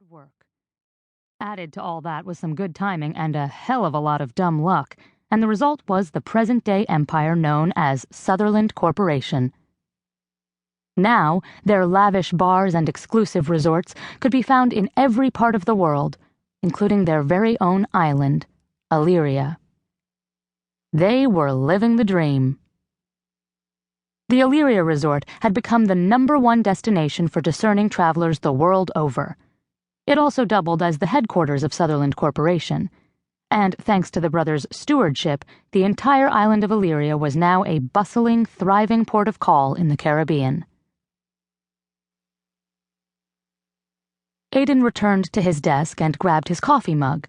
hard work. Added to all that was some good timing and a hell of a lot of dumb luck, and the result was the present-day empire known as Sutherland Corporation. Now, their lavish bars and exclusive resorts could be found in every part of the world, including their very own island, Illyria. They were living the dream. The Illyria Resort had become the #1 destination for discerning travelers the world over. It also doubled as the headquarters of Sutherland Corporation, and thanks to the brothers' stewardship, the entire island of Illyria was now a bustling, thriving port of call in the Caribbean. Aidan returned to his desk and grabbed his coffee mug.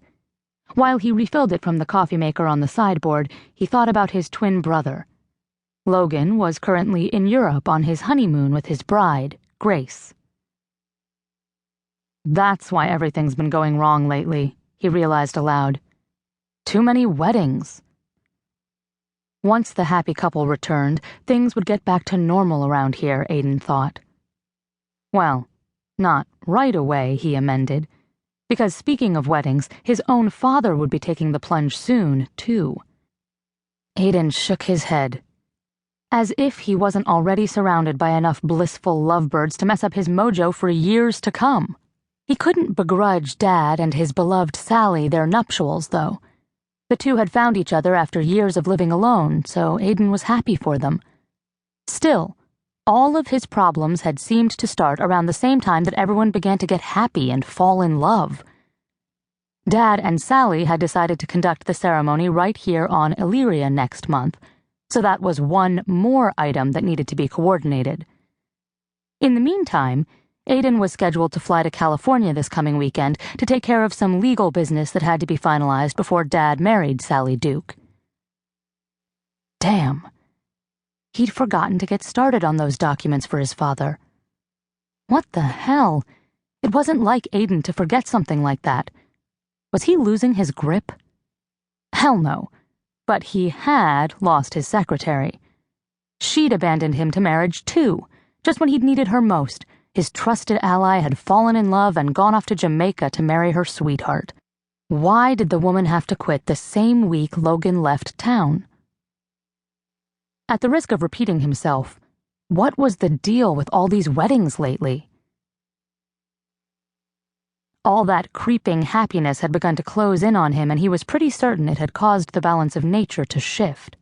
While he refilled it from the coffee maker on the sideboard, he thought about his twin brother. Logan was currently in Europe on his honeymoon with his bride, Grace. That's why everything's been going wrong lately, he realized aloud. Too many weddings. Once the happy couple returned, things would get back to normal around here, Aidan thought. Well, not right away, he amended, because speaking of weddings, his own father would be taking the plunge soon, too. Aidan shook his head. As if he wasn't already surrounded by enough blissful lovebirds to mess up his mojo for years to come. He couldn't begrudge Dad and his beloved Sally their nuptials, though. The two had found each other after years of living alone, so Aidan was happy for them. Still, all of his problems had seemed to start around the same time that everyone began to get happy and fall in love. Dad and Sally had decided to conduct the ceremony right here on Illyria next month, so that was one more item that needed to be coordinated. In the meantime, Aidan was scheduled to fly to California this coming weekend to take care of some legal business that had to be finalized before Dad married Sally Duke. Damn. He'd forgotten to get started on those documents for his father. What the hell? It wasn't like Aidan to forget something like that. Was he losing his grip? Hell no. But he had lost his secretary. She'd abandoned him to marriage, too, just when he'd needed her most. His trusted ally had fallen in love and gone off to Jamaica to marry her sweetheart. Why did the woman have to quit the same week Logan left town? At the risk of repeating himself, what was the deal with all these weddings lately? All that creeping happiness had begun to close in on him, and he was pretty certain it had caused the balance of nature to shift.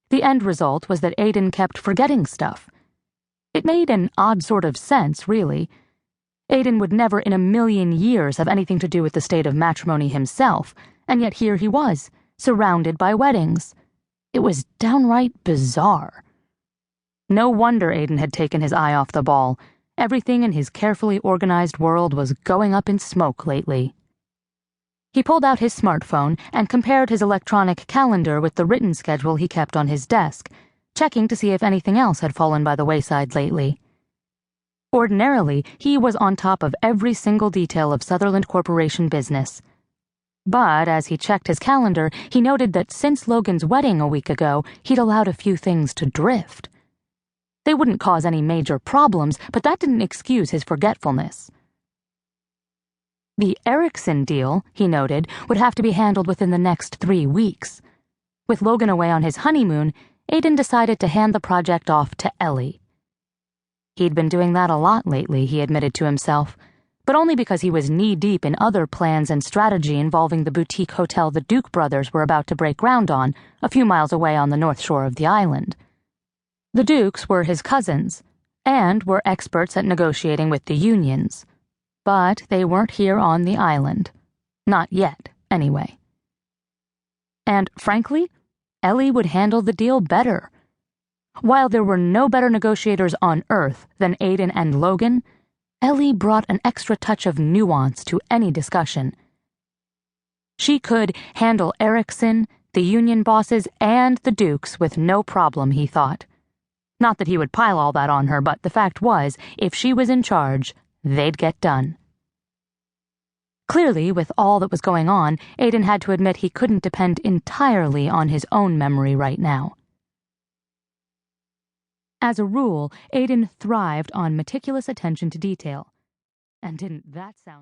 The end result was that Aidan kept forgetting stuff. It made an odd sort of sense, really. Aidan would never in a million years have anything to do with the state of matrimony himself, and yet here he was, surrounded by weddings. It was downright bizarre. No wonder Aidan had taken his eye off the ball. Everything in his carefully organized world was going up in smoke lately. He pulled out his smartphone and compared his electronic calendar with the written schedule he kept on his desk, checking to see if anything else had fallen by the wayside lately. Ordinarily, he was on top of every single detail of Sutherland Corporation business. But as he checked his calendar, he noted that since Logan's wedding a week ago, he'd allowed a few things to drift. They wouldn't cause any major problems, but that didn't excuse his forgetfulness. The Erickson deal, he noted, would have to be handled within the next 3 weeks. With Logan away on his honeymoon, Aidan decided to hand the project off to Ellie. He'd been doing that a lot lately, he admitted to himself, but only because he was knee-deep in other plans and strategy involving the boutique hotel the Duke brothers were about to break ground on, a few miles away on the north shore of the island. The Dukes were his cousins, and were experts at negotiating with the unions. But they weren't here on the island. Not yet, anyway. And, frankly, Ellie would handle the deal better. While there were no better negotiators on Earth than Aidan and Logan, Ellie brought an extra touch of nuance to any discussion. She could handle Erickson, the union bosses, and the Dukes with no problem, he thought. Not that he would pile all that on her, but the fact was, if she was in charge, they'd get done. Clearly, with all that was going on, Aidan had to admit he couldn't depend entirely on his own memory right now. As a rule, Aidan thrived on meticulous attention to detail. And didn't that sound like